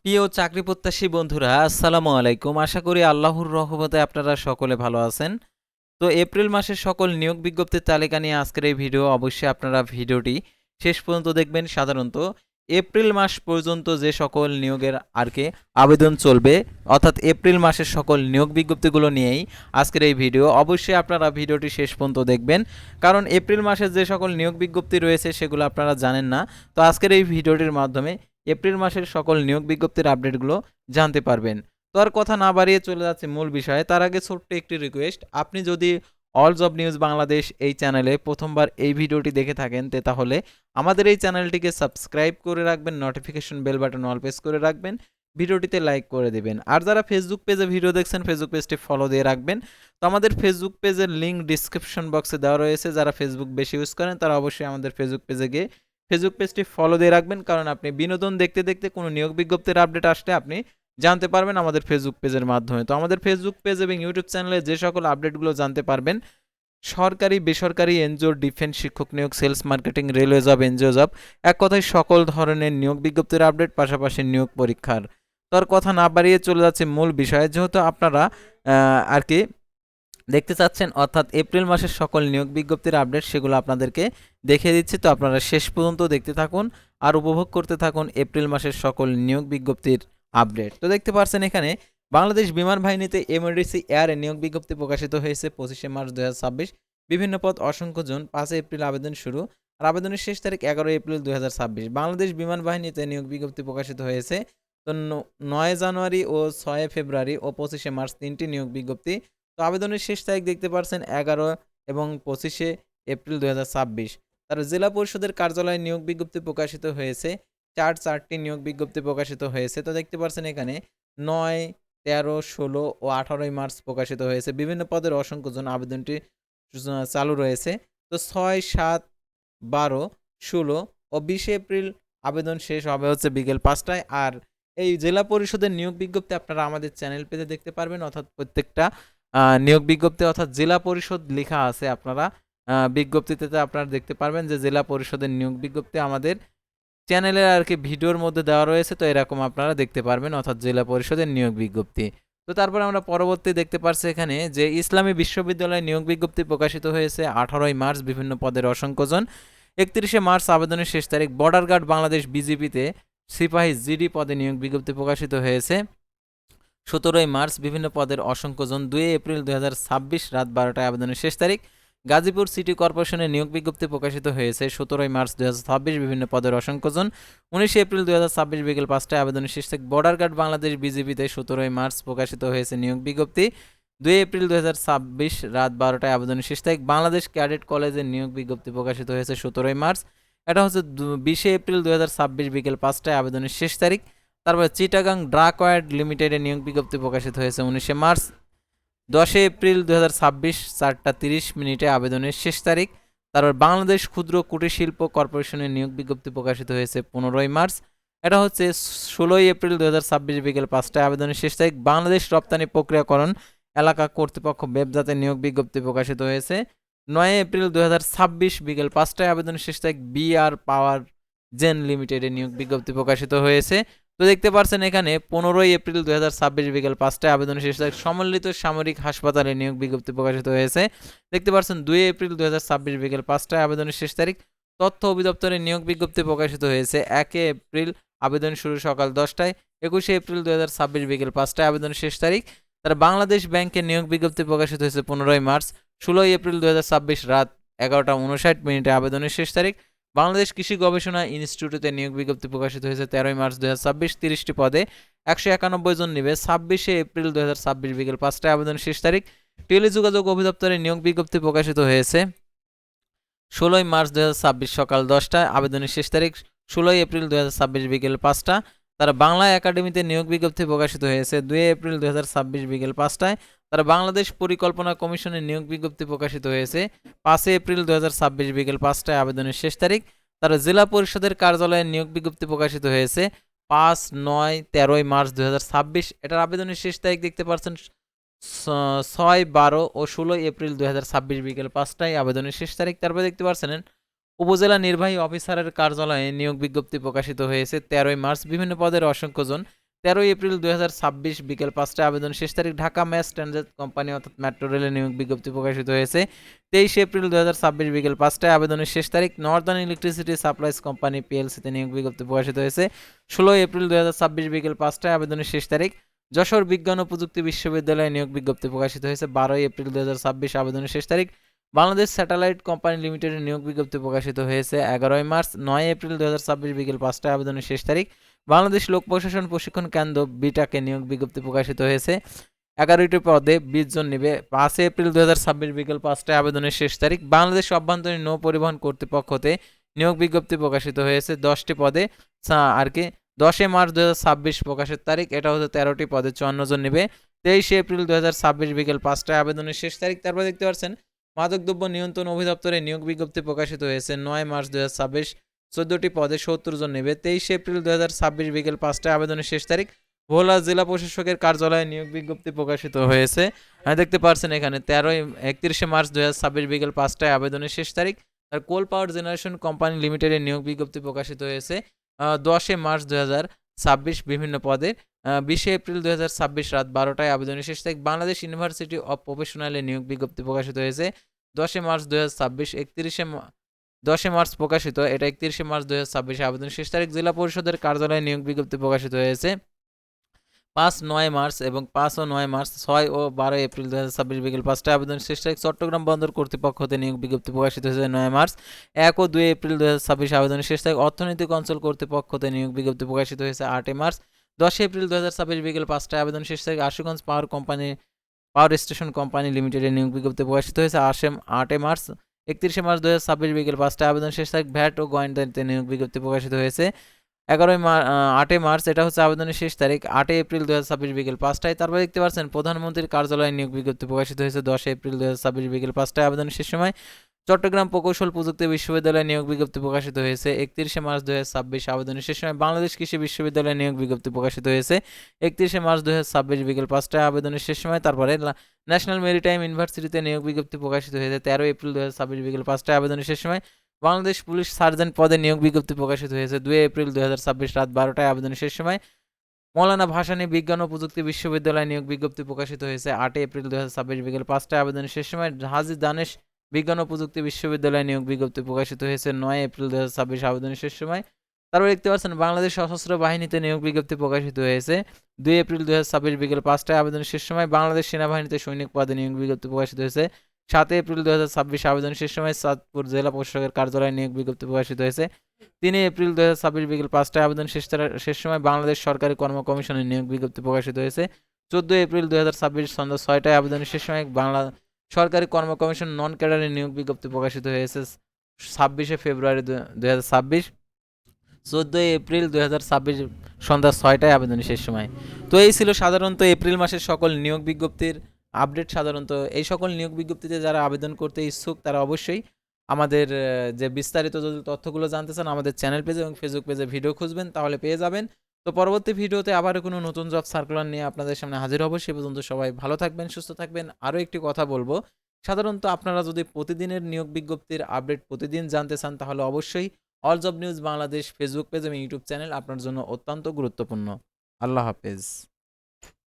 প্রিয় চাকরি প্রত্যাশী বন্ধুরা, আসসালামু আলাইকুম। আশা করি আল্লাহর রহমতে আপনারা সকলে ভালো আছেন। তো এপ্রিল মাসের সকল নিয়োগ বিজ্ঞপ্তির তালিকা নিয়ে আজকের এই ভিডিও। অবশ্যই আপনারা ভিডিওটি শেষ পর্যন্ত দেখবেন। সাধারণত এপ্রিল মাস পর্যন্ত যে সকল নিয়োগের আবেদন চলবে, অর্থাৎ এপ্রিল মাসের সকল নিয়োগ বিজ্ঞপ্তিগুলো নিয়েই আজকের এই ভিডিও। অবশ্যই আপনারা ভিডিওটি শেষ পর্যন্ত দেখবেন, কারণ এপ্রিল মাসের যে সকল নিয়োগ বিজ্ঞপ্তি রয়েছে সেগুলো আপনারা জানেন না। তো আজকের এই ভিডিওটির মাধ্যমে এপ্রিল মাসের সকল নিয়োগ বিজ্ঞপ্তির আপডেটগুলো জানতে পারবেন। তো আর কথা না বাড়িয়ে চলে যাচ্ছে মূল বিষয়ে। তার আগে ছোট্ট একটি রিকোয়েস্ট, আপনি যদি অল জব নিউজ বাংলাদেশ এই চ্যানেলে প্রথমবার এই ভিডিওটি দেখে থাকেন তাহলে আমাদের এই চ্যানেলটিকে সাবস্ক্রাইব করে রাখবেন, notification bell button all press করে রাখবেন, ভিডিওটিতে লাইক করে দেবেন। আর যারা ফেসবুক পেজে ভিডিও দেখছেন ফেসবুক পেজটি ফলো দিয়ে রাখবেন। তো আমাদের ফেসবুক পেজের লিঙ্ক ডিসক্রিপশন বক্সে দেওয়া রয়েছে। যারা ফেসবুক বেশি ইউজ করেন তারা অবশ্যই আমাদের ফেসবুক পেজে গিয়ে ফেসবুক পেজটি ফলো দিয়ে রাখবেন, কারণ আপনি বিনোদন দেখতে দেখতে কোনো নিয়োগ বিজ্ঞপ্তির আপডেট আসলে আপনি জানতে পারবেন আমাদের ফেসবুক পেজের মাধ্যমে। তো আমাদের ফেসবুক পেজ এবং ইউটিউব চ্যানেলে যে সকল আপডেটগুলো জানতে পারবেন, সরকারি বেসরকারি এনজিও, ডিফেন্স, শিক্ষক নিয়োগ, sales, marketing, railway job, NGO job, এক কথায় সকল ধরনের নিয়োগ বিজ্ঞপ্তির আপডেট, পাশাপাশি নিয়োগ পরীক্ষার। তো আর কথা না বাড়িয়ে চলে যাচ্ছে মূল বিষয়ে। যেহেতু আপনারা আর কি দেখতে চাচ্ছেন, অর্থাৎ এপ্রিল মাসের সকল নিয়োগ বিজ্ঞপ্তির আপডেট, সেগুলো আপনাদেরকে দেখিয়ে দিচ্ছি। তো আপনারা শেষ পর্যন্ত দেখতে থাকুন আর উপভোগ করতে থাকুন এপ্রিল মাসের সকল নিয়োগ বিজ্ঞপ্তির আপডেট। তো দেখতে পাচ্ছেন এখানে বাংলাদেশ বিমান বাহিনীতে এমআরডিসি এয়ার নিয়োগ বিজ্ঞপ্তি প্রকাশিত হয়েছে 25শে মার্চ 2026। বিভিন্ন পদ, অসংখ্য জন। 5 এপ্রিল আবেদন শুরু, আর আবেদনের শেষ তারিখ 11 এপ্রিল 2026। বাংলাদেশ বিমান বাহিনীতে নিয়োগ বিজ্ঞপ্তি প্রকাশিত হয়েছে। তো 9 জানুয়ারি ও 6 ফেব্রুয়ারি ও 25শে মার্চ 3টি নিয়োগ বিজ্ঞপ্তি। তো আবেদনের শেষ তারিখ দেখতে পাচ্ছেন 11 এবং 25শে এপ্রিল 2026। তার জেলা পরিষদের কার্যালয়ে নিয়োগ বিজ্ঞপ্তি প্রকাশিত হয়েছে। 4টি নিয়োগ বিজ্ঞপ্তি প্রকাশিত হয়েছে। তো দেখতে পাচ্ছেন এখানে 9, 13, 16 ও 18 মার্চ প্রকাশিত হয়েছে। বিভিন্ন পদের অসংখ্য জন। আবেদনটি চালু রয়েছে। তো 6, 7, 12, 16 ও 20 এপ্রিল আবেদন শেষ হবে হচ্ছে বিকেল 5টায়। আর এই জেলা পরিষদের নিয়োগ বিজ্ঞপ্তি আপনারা আমাদের চ্যানেল পেজে দেখতে পারবেন, অর্থাৎ প্রত্যেকটা নিয়োগ বিজ্ঞপ্তি অর্থাৎ জেলা পরিষদ লেখা আছে। আপনারা বিজ্ঞপ্তিতে আপনারা দেখতে পারবেন যে জেলা পরিষদের নিয়োগ বিজ্ঞপ্তি আমাদের চ্যানেলের ভিডিওর মধ্যে দেওয়া রয়েছে। তো এরকম আপনারা দেখতে পারবেন, অর্থাৎ জেলা পরিষদের নিয়োগ বিজ্ঞপ্তি। তো তারপরে আমরা পরবর্তী দেখতে পারছি এখানে যে ইসলামী বিশ্ববিদ্যালয়ে নিয়োগ বিজ্ঞপ্তি প্রকাশিত হয়েছে 18 মার্চ। বিভিন্ন পদের অসংখ্য জন। 31শে মার্চ আবেদনের শেষ তারিখ। বর্ডার গার্ড বাংলাদেশ বিজিবিতে সিপাহী জিডি পদে নিয়োগ বিজ্ঞপ্তি প্রকাশিত হয়েছে 17 মার্চ। বিভিন্ন পদের অসংখ্য জন। 2 এপ্রিল 2026 রাত 12টায় আবেদনের শেষ তারিখ। গাজীপুর সিটি কর্পোরেশনের নিয়োগ বিজ্ঞপ্তি প্রকাশিত হয়েছে 17 মার্চ 2026। বিভিন্ন পদের অসংখ্য জন। 19 এপ্রিল 2026 বিকেল 5টায় আবেদনের শেষ তারিখ। বর্ডার গার্ড বাংলাদেশ বিজিবিতে 17 মার্চ প্রকাশিত হয়েছে নিয়োগ বিজ্ঞপ্তি। 2 এপ্রিল 2026 রাত 12টায় আবেদনের শেষ তারিখ। বাংলাদেশ ক্যাডেট কলেজের নিয়োগ বিজ্ঞপ্তি প্রকাশিত হয়েছে 17 মার্চ। এটা হচ্ছে 20 এপ্রিল 2026 বিকেল 5টায় আবেদনের শেষ তারিখ। তারপরে চিটাগাং ড্রাকওয়ার্ড লিমিটেডের নিয়োগ বিজ্ঞপ্তি প্রকাশিত হয়েছে 19শে মার্চ। 10 এপ্রিল 2026 4টা 30 আবেদনের শেষ তারিখ। তারপর বাংলাদেশ ক্ষুদ্র কুটির শিল্প কর্পোরেশনের নিয়োগ বিজ্ঞপ্তি প্রকাশিত হয়েছে 15 মার্চ। এটা হচ্ছে 16 এপ্রিল 2026 বিকেল 5টায় আবেদনের শেষ তারিখ। বাংলাদেশ রপ্তানি প্রক্রিয়াকরণ এলাকা কর্তৃপক্ষ বেবজাতের নিয়োগ বিজ্ঞপ্তি প্রকাশিত হয়েছে 9 এপ্রিল 2026 বিকেল 5টায় আবেদনের শেষ তারিখ। বিআর পাওয়ার জেন লিমিটেডের নিয়োগ বিজ্ঞপ্তি প্রকাশিত হয়েছে। তো দেখতে পাচ্ছেন এখানে 15 এপ্রিল 2026 বিকেল 5টায় আবেদনের শেষ তারিখ। সম্মিলিত সামরিক হাসপাতালে নিয়োগ বিজ্ঞপ্তি প্রকাশিত হয়েছে। দেখতে পাচ্ছেন 2 এপ্রিল 2026 বিকেল 5টায় আবেদনের শেষ তারিখ। তথ্য অধিদপ্তরের নিয়োগ বিজ্ঞপ্তি প্রকাশিত হয়েছে 1 এপ্রিল। আবেদন শুরু সকাল 10টায়। 21 এপ্রিল 2026 বিকেল 5টায় আবেদনের শেষ তারিখ। তার বাংলাদেশ ব্যাংকের নিয়োগ বিজ্ঞপ্তি প্রকাশিত হয়েছে 15 মার্চ। 16 এপ্রিল 2026 রাত 11টা 59 আবেদনের শেষ তারিখ। বাংলাদেশ কৃষি গবেষণা ইনস্টিটিউটে নিয়োগ বিজ্ঞপ্তি প্রকাশিত হয়েছে 13 মার্চ 2026। 30টি পদে 191 জন নিবে। 26 এপ্রিল 2026 বিকেল 5টায় আবেদন শেষ তারিখ। টেলিযোগাযোগ অধিদপ্তরের নিয়োগ বিজ্ঞপ্তি প্রকাশিত হয়েছে 16 মার্চ 2026 সকাল 10টায় আবেদনের শেষ তারিখ। 16 এপ্রিল 2026 বিকেল 5টা। তারা বাংলা একাডেমিতে নিয়োগ বিজ্ঞপ্তি প্রকাশিত হয়েছে 2 এপ্রিল 2026 বিকেল 5টায়। তারা বাংলাদেশ পরিকল্পনা কমিশনের নিয়োগ বিজ্ঞপ্তি প্রকাশিত হয়েছে 5 এপ্রিল 2026 বিকেল 5টায় আবেদনের শেষ তারিখ। তারা জেলা পরিষদের কার্যালয়ে নিয়োগ বিজ্ঞপ্তি প্রকাশিত হয়েছে 5, 9, 13 মার্চ 2026। এটার আবেদনের শেষ তারিখ দেখতে পাচ্ছেন 6, 12 ও 16 এপ্রিল 2026 বিকেল 5টায় আবেদনের শেষ তারিখ। তারপরে দেখতে পাচ্ছেন উপজেলা নির্বাহী অফিসারের কার্যালয়ে নিয়োগ বিজ্ঞপ্তি প্রকাশিত হয়েছে 13 মার্চ। বিভিন্ন পদের অসংখ্য জন। 13 এপ্রিল 2026 বিকেল 5টায় আবেদন শেষ তারিখ। ঢাকা ম্যাস ট্রানজিট কোম্পানি অর্থাৎ মেট্রো রেলের নিয়োগ বিজ্ঞপ্তি প্রকাশিত হয়েছে 23 এপ্রিল 2026 বিকেল 5টায় আবেদনের শেষ তারিখ। নর্দার্ন ইলেকট্রিসিটি সাপ্লাইজ কোম্পানি পিএলসিতে নিয়োগ বিজ্ঞপ্তি প্রকাশিত হয়েছে 16 এপ্রিল 2026 বিকেল 5টায় আবেদনের শেষ তারিখ। যশোর বিজ্ঞান ও প্রযুক্তি বিশ্ববিদ্যালয়ে নিয়োগ বিজ্ঞপ্তি প্রকাশিত হয়েছে 12 এপ্রিল 2026 আবেদনের শেষ তারিখ। বাংলাদেশ স্যাটেলাইট কোম্পানি লিমিটেডের নিয়োগ বিজ্ঞপ্তি প্রকাশিত হয়েছে 11 মার্চ। 9 এপ্রিল 2026 বিকেল 5টায় আবেদনের শেষ তারিখ। বাংলাদেশ লোক প্রশাসন প্রশিক্ষণ কেন্দ্র বিটাকে নিয়োগ বিজ্ঞপ্তি প্রকাশিত হয়েছে 11টি পদে 20 জন নেবে 5 এপ্রিল 2026 বিকেল 5টায় আবেদনের শেষ তারিখ। বাংলাদেশ অভ্যন্তরীণ নৌ পরিবহন কর্তৃপক্ষতে নিয়োগ বিজ্ঞপ্তি প্রকাশিত হয়েছে 10টি পদে আর কি 10 মার্চ 2026 প্রকাশের তারিখ। এটা হচ্ছে 13টি পদে 54 জন নেবে 23 এপ্রিল 2026 বিকেল 5টায় আবেদনের শেষ তারিখ। তারপর দেখতে পাচ্ছেন মাদকদ্রব্য নিয়ন্ত্রণ অধিদপ্তরে নিয়োগ বিজ্ঞপ্তি প্রকাশিত হয়েছে 9 মার্চ 2026 14টি পদে 70 জন নেবে 23 এপ্রিল 2026 বিকেল 5টায় আবেদনের শেষ তারিখ। ভোলা জেলা প্রশাসকের কার্যালয়ে নিয়োগ বিজ্ঞপ্তি প্রকাশিত হয়েছে দেখতে পাচ্ছেন এখানে 31 মার্চ 2026 বিকেল 5টায় আবেদনের শেষ তারিখ। আর কোল পাওয়ার জেনারেশন কোম্পানি লিমিটেডের নিয়োগ বিজ্ঞপ্তি প্রকাশিত হয়েছে 10 মার্চ 2026 বিভিন্ন পদে 20 এপ্রিল 2026 রাত 12টায় আবেদনের শেষ তারিখ। বাংলাদেশ ইউনিভার্সিটি অব প্রফেশনালে নিয়োগ বিজ্ঞপ্তি প্রকাশিত হয়েছে 10 মার্চ 2026 10 মার্চ প্রকাশিত এটা 31 মার্চ 2026 আবেদন শেষ তারিখ। জেলা পরিষদের কার্যালয়ে নিয়োগ বিজ্ঞপ্তি প্রকাশিত হয়েছে 5-9 মার্চ এবং 5 ও 9 মার্চ 6 ও 12 এপ্রিল 2026 বিকেল 5টায় আবেদন শেষ তারিখ। চট্টগ্রাম বন্দর কর্তৃপক্ষ হতে নিয়োগ বিজ্ঞপ্তি প্রকাশিত হয়েছে 9 মার্চ। 1 ও 2 এপ্রিল 2026 আবেদনের শেষ তারিখ। অর্থনৈতিক অঞ্চল কর্তৃপক্ষ হতে নিয়োগ বিজ্ঞপ্তি প্রকাশিত হয়েছে 8 মার্চ। 10 এপ্রিল 2026 বিকেল 5টায় আবেদন শেষ তারিখ। আশুগঞ্জ পাওয়ার স্টেশন কোম্পানি লিমিটেডের নিয়োগ বিজ্ঞপ্তি প্রকাশিত হয়েছে 8 মার্চ। 31 মার্চ 2026 বিকেল 5টায় আবেদন শেষ তারিখ। ভ্যাট ও গোয়েন্দাতে নিয়োগ বিজ্ঞপ্তি প্রকাশিত হয়েছে 8 মার্চ এটা হচ্ছে আবেদনের শেষ তারিখ। 8 এপ্রিল 2026 বিকেল 5টায়। তারপর দেখতে পাচ্ছেন প্রধানমন্ত্রীর কার্যালয়ে নিয়োগ বিজ্ঞপ্তি প্রকাশিত হয়েছে 10 এপ্রিল 2026 বিকেল 5টায় আবেদনের শেষ সময়। চট্টগ্রাম প্রকৌশল প্রযুক্তি বিশ্ববিদ্যালয়ে নিয়োগ বিজ্ঞপ্তি প্রকাশিত হয়েছে 31 মার্চ 2026 আবেদনের শেষ সময়। বাংলাদেশ কৃষি বিশ্ববিদ্যালয়ে নিয়োগ বিজ্ঞপ্তি প্রকাশিত হয়েছে 31 মার্চ 2026 বিকেল 5টায় আবেদনের শেষ সময়। তারপরে ন্যাশনাল মেরিটাইম ইউনিভার্সিটিতে নিয়োগ বিজ্ঞপ্তি প্রকাশিত হয়েছে 13 এপ্রিল 2026 বিকেল 5টায় আবেদনের শেষ সময়। বাংলাদেশ পুলিশ সার্জেন্ট পদে নিয়োগ বিজ্ঞপ্তি প্রকাশিত হয়েছে 2 এপ্রিল 2026 রাত 12টায় আবেদনের শেষ সময়। মৌলানা ভাসানী বিজ্ঞান ও প্রযুক্তি বিশ্ববিদ্যালয়ে নিয়োগ বিজ্ঞপ্তি প্রকাশিত হয়েছে 8 এপ্রিল 2026 বিকেল 5টায় আবেদনের শেষ সময়। হাজী দানেশ বিজ্ঞান ও প্রযুক্তি বিশ্ববিদ্যালয়ে নিয়োগ বিজ্ঞপ্তি প্রকাশিত হয়েছে 9 এপ্রিল 2026 আবেদনের শেষ সময়। তারপর দেখতে পাচ্ছেন বাংলাদেশ সশস্ত্র বাহিনীতে নিয়োগ বিজ্ঞপ্তি প্রকাশিত হয়েছে 2 এপ্রিল 2026 বিকেল 5টায় আবেদনের শেষ সময়। বাংলাদেশ সেনাবাহিনীতে সৈনিক পদে নিয়োগ বিজ্ঞপ্তি প্রকাশিত হয়েছে 7 এপ্রিল 2026 আবেদনের শেষ সময়। চাঁদপুর জেলা প্রশাসকের কার্যালয়ে নিয়োগ বিজ্ঞপ্তি প্রকাশিত হয়েছে 3 এপ্রিল 2026 বিকেল 5টায় আবেদন শেষ সময়। বাংলাদেশ সরকারি কর্ম কমিশনের নিয়োগ বিজ্ঞপ্তি প্রকাশিত হয়েছে 14 এপ্রিল 2026 সন্ধ্যা 6টায় আবেদনের শেষ সময়। বাংলা সরকারি কর্ম কমিশন নন ক্যাডারের নিয়োগ বিজ্ঞপ্তি প্রকাশিত হয়েছে 26 ফেব্রুয়ারি 2026। 14 এপ্রিল 2026 সন্ধ্যা 6টায় আবেদনের শেষ সময়। তো এই ছিল সাধারণত এপ্রিল মাসের সকল নিয়োগ বিজ্ঞপ্তির আপডেট। সাধারণত এই সকল নিয়োগ বিজ্ঞপ্তিতে যারা আবেদন করতে ইচ্ছুক তারা অবশ্যই আমাদের যে বিস্তারিত যদি তথ্যগুলো জানতে চান আমাদের চ্যানেল পেজে এবং ফেসবুক পেজে ভিডিও খুঁজবেন তাহলে পেয়ে যাবেন। তো পরবর্তী ভিডিওতে আবারও কোনো নতুন জব সার্কুলার নিয়ে আপনাদের সামনে হাজির হব। সে পর্যন্ত সবাই ভালো থাকবেন, সুস্থ থাকবেন। আরও একটি কথা বলবো, সাধারণত আপনারা যদি প্রতিদিনের নিয়োগ বিজ্ঞপ্তির আপডেট প্রতিদিন জানতে চান তাহলে অবশ্যই all job news Bangladesh Facebook page এবং ইউটিউব চ্যানেল আপনার জন্য অত্যন্ত গুরুত্বপূর্ণ। আল্লাহ হাফেজ।